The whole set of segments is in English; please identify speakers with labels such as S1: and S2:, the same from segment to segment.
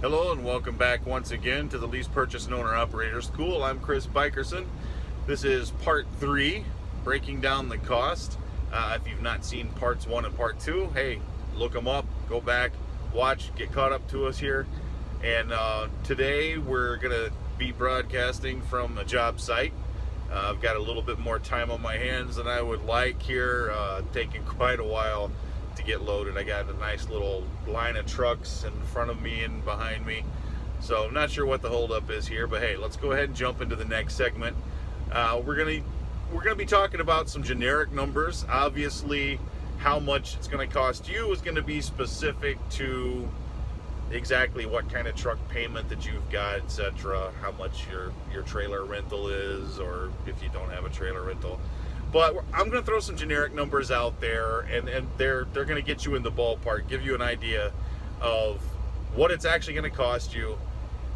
S1: Hello and welcome back once again to the Lease Purchase and Owner Operator School. I'm Chris Bikerson. This is part 3, breaking down the cost. If you've not seen parts 1 and part 2, hey, look them up, go back, watch, get caught up to us here. And today we're going to be broadcasting from a job site. I've got a little bit more time on my hands than I would like here, taking quite a while to get loaded. I got a nice little line of trucks in front of me and behind me, so I'm not sure what the holdup is here, but hey, let's go ahead and jump into the next segment. We're gonna be talking about some generic numbers. Obviously, how much it's going to cost you is going to be specific to exactly what kind of truck payment that you've got, etc. How much your trailer rental is, or if you don't have a trailer rental. But I'm going to throw some generic numbers out there, and they're going to get you in the ballpark, give you an idea of what it's actually going to cost you,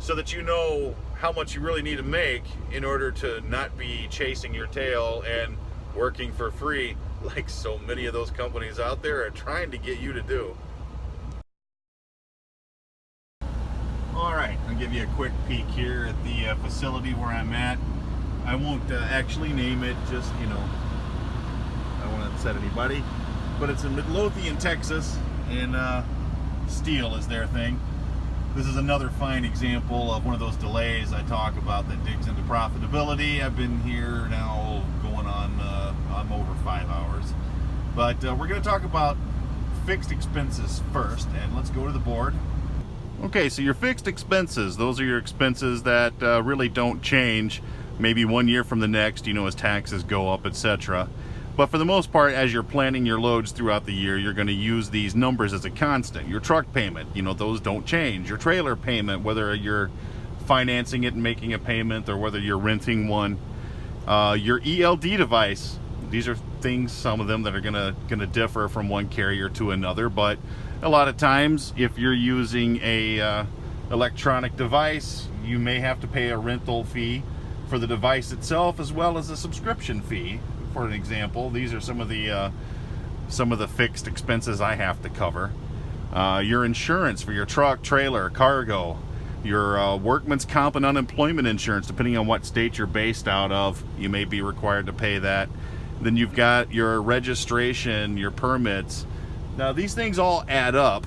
S1: so that you know how much you really need to make in order to not be chasing your tail and working for free like so many of those companies out there are trying to get you to do. All right, I'll give you a quick peek here at the facility where I'm at. I won't actually name it, just, I don't want to upset anybody, but it's in Midlothian, Texas, and steel is their thing. This is another fine example of one of those delays I talk about that digs into profitability. I've been here now going on, I'm over 5 hours. But we're going to talk about fixed expenses first, and let's go to the board. Okay, so your fixed expenses, those are your expenses that really don't change maybe 1 year from the next, as taxes go up, etc. But for the most part, as you're planning your loads throughout the year, you're going to use these numbers as a constant. Your truck payment, those don't change. Your trailer payment, whether you're financing it and making a payment or whether you're renting one. Your ELD device, these are things, some of them that are going to differ from one carrier to another, but a lot of times if you're using a electronic device, you may have to pay a rental fee for the device itself as well as a subscription fee. For an example, these are some of the fixed expenses I have to cover. Your insurance for your truck, trailer, cargo, your workman's comp and unemployment insurance, depending on what state you're based out of, you may be required to pay that. Then you've got your registration, your permits. Now these things all add up.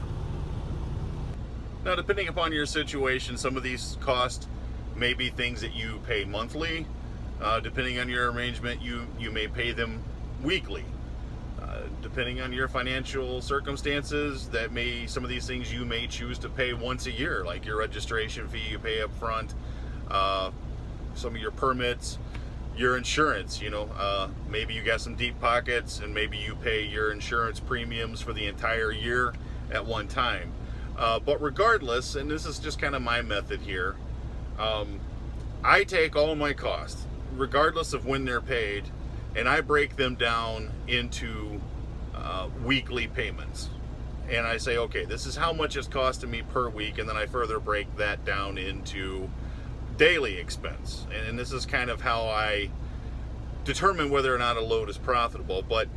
S1: Now depending upon your situation, some of these costs may be things that you pay monthly. Depending on your arrangement, you may pay them weekly. Depending on your financial circumstances, some of these things you may choose to pay once a year, like your registration fee you pay up front, some of your permits, your insurance. Maybe you got some deep pockets and maybe you pay your insurance premiums for the entire year at one time. But regardless, and this is just kind of my method here, I take all my costs, regardless of when they're paid, and I break them down into weekly payments. And I say, okay, this is how much it's costing me per week, and then I further break that down into daily expense. And this is kind of how I determine whether or not a load is profitable. But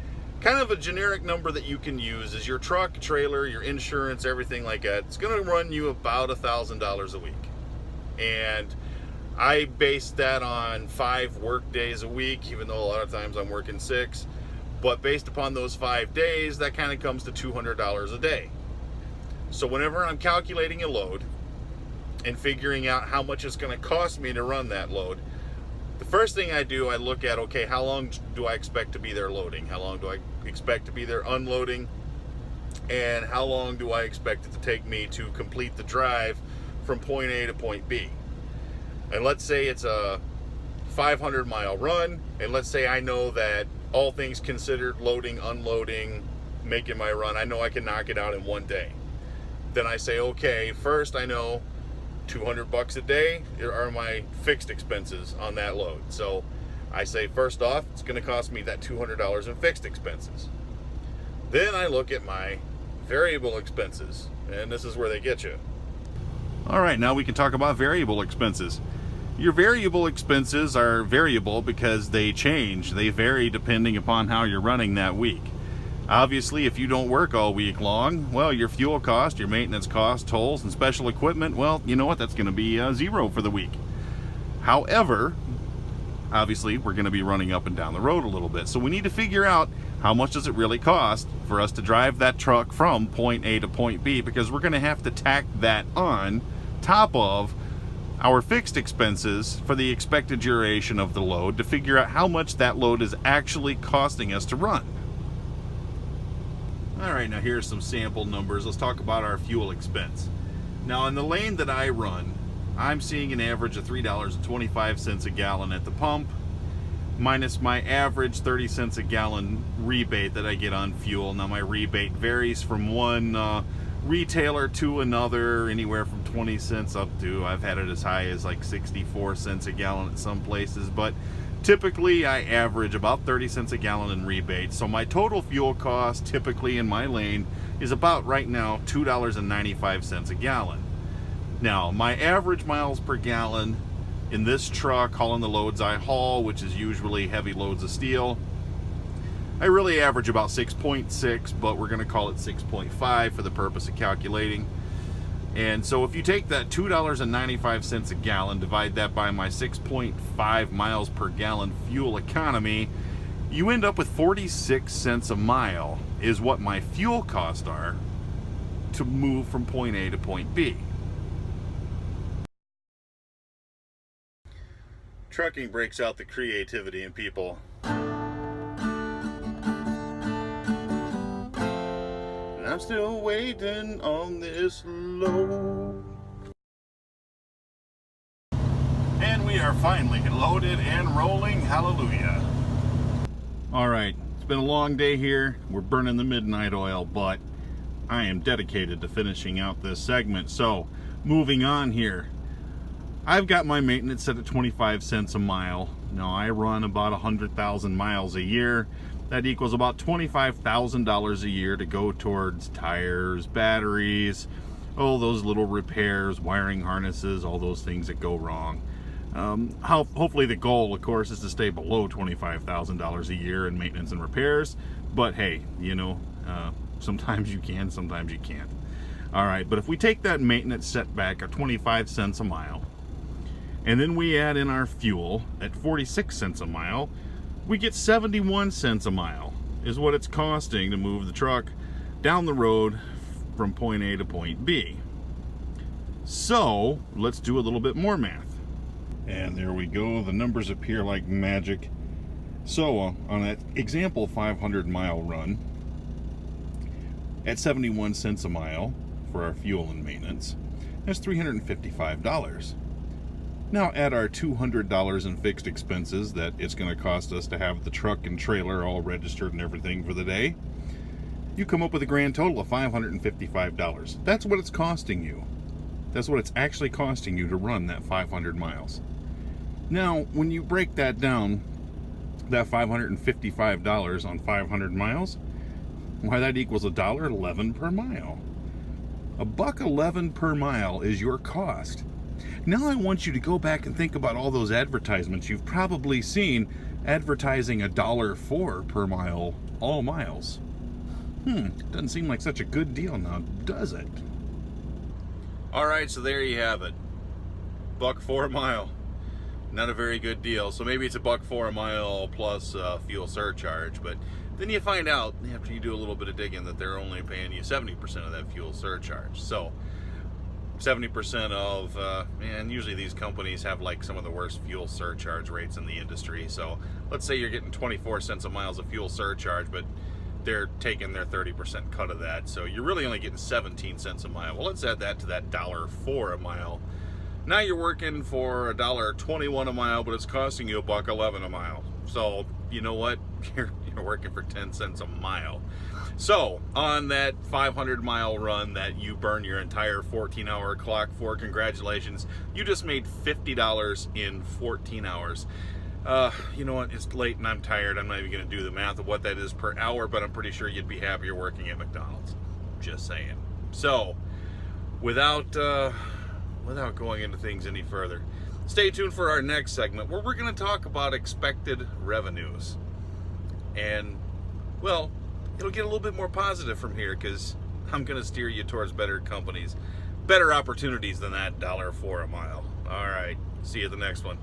S1: kind of a generic number that you can use is your truck, trailer, your insurance, everything like that. It's going to run you about $1,000 a week. And I base that on 5 work days a week, even though a lot of times I'm working 6. But based upon those 5 days, that kind of comes to $200 a day. So whenever I'm calculating a load and figuring out how much it's going to cost me to run that load, the first thing I do, I look at, okay, how long do I expect to be there loading? How long do I expect to be there unloading? And how long do I expect it to take me to complete the drive from point A to point B? And let's say it's a 500-mile run, and let's say I know that all things considered, loading, unloading, making my run, I know I can knock it out in one day. Then I say, okay, first I know $200 a day are my fixed expenses on that load. So I say, first off, it's going to cost me that $200 in fixed expenses. Then I look at my variable expenses, and this is where they get you. All right, now we can talk about variable expenses. Your variable expenses are variable because they change. They vary depending upon how you're running that week. Obviously, if you don't work all week long, well, your fuel cost, your maintenance cost, tolls, and special equipment, well, you know what, that's going to be zero for the week. However, obviously, we're going to be running up and down the road a little bit. So we need to figure out how much does it really cost for us to drive that truck from point A to point B, because we're going to have to tack that on top of our fixed expenses for the expected duration of the load to figure out how much that load is actually costing us to run. All right, now here's some sample numbers. Let's talk about our fuel expense. Now, in the lane that I run, I'm seeing an average of $3.25 a gallon at the pump, minus my average 30 cents a gallon rebate that I get on fuel. Now, my rebate varies from one retailer to another, anywhere from 20 cents up to, I've had it as high as like 64 cents a gallon at some places, but typically I average about 30 cents a gallon in rebates. So my total fuel cost typically in my lane is about right now $2.95 a gallon. Now, my average miles per gallon in this truck, hauling the loads I haul, which is usually heavy loads of steel, I really average about 6.6, but we're going to call it 6.5 for the purpose of calculating. And so if you take that $2.95 a gallon, divide that by my 6.5 miles per gallon fuel economy, you end up with 46 cents a mile is what my fuel costs are to move from point A to point B. Trucking breaks out the creativity in people. I'm still waiting on this load. And we are finally loaded and rolling. Hallelujah. All right, it's been a long day here. We're burning the midnight oil, but I am dedicated to finishing out this segment. So, moving on here. I've got my maintenance set at 25 cents a mile. Now, I run about 100,000 miles a year. That equals about $25,000 a year to go towards tires, batteries, all those little repairs, wiring harnesses, all those things that go wrong. Hopefully the goal, of course, is to stay below $25,000 a year in maintenance and repairs. But hey, you know, sometimes you can, sometimes you can't. All right, but if we take that maintenance setback at 25 cents a mile, and then we add in our fuel at 46 cents a mile, we get 71 cents a mile is what it's costing to move the truck down the road from point A to point B. So let's do a little bit more math. And there we go. The numbers appear like magic. So on that example 500 mile run, at 71 cents a mile for our fuel and maintenance, that's $355. Now add our $200 in fixed expenses that it's going to cost us to have the truck and trailer all registered and everything for the day. You come up with a grand total of $555. That's what it's costing you. That's what it's actually costing you to run that 500 miles. Now, when you break that down, that $555 on 500 miles, why, that equals $1.11 per mile. $1.11 per mile is your cost. Now I want you to go back and think about all those advertisements you've probably seen advertising $1.04 per mile, all miles. Doesn't seem like such a good deal now, does it? All right, so there you have it. $1.04 a mile. Not a very good deal. So maybe it's $1.04 a mile plus fuel surcharge, but then you find out after you do a little bit of digging that they're only paying you 70% of that fuel surcharge. So 70% of, and usually these companies have like some of the worst fuel surcharge rates in the industry. So let's say you're getting 24 cents a mile of fuel surcharge, but they're taking their 30% cut of that. So you're really only getting 17 cents a mile. Well, let's add that to that $1.04 a mile. Now you're working for $1.21 a mile, but it's costing you $1.11 a mile. So you know what? You're working for 10 cents a mile. So on that 500 mile run that you burn your entire 14-hour clock for, congratulations, you just made $50 in 14 hours. You know what, it's late and I'm tired. I'm not even going to do the math of what that is per hour, but I'm pretty sure you'd be happier working at McDonald's. Just saying. So without going into things any further, stay tuned for our next segment where we're going to talk about expected revenues. And, well, it'll get a little bit more positive from here, because I'm going to steer you towards better companies, better opportunities than that $1.04 a mile. All right, see you at the next one.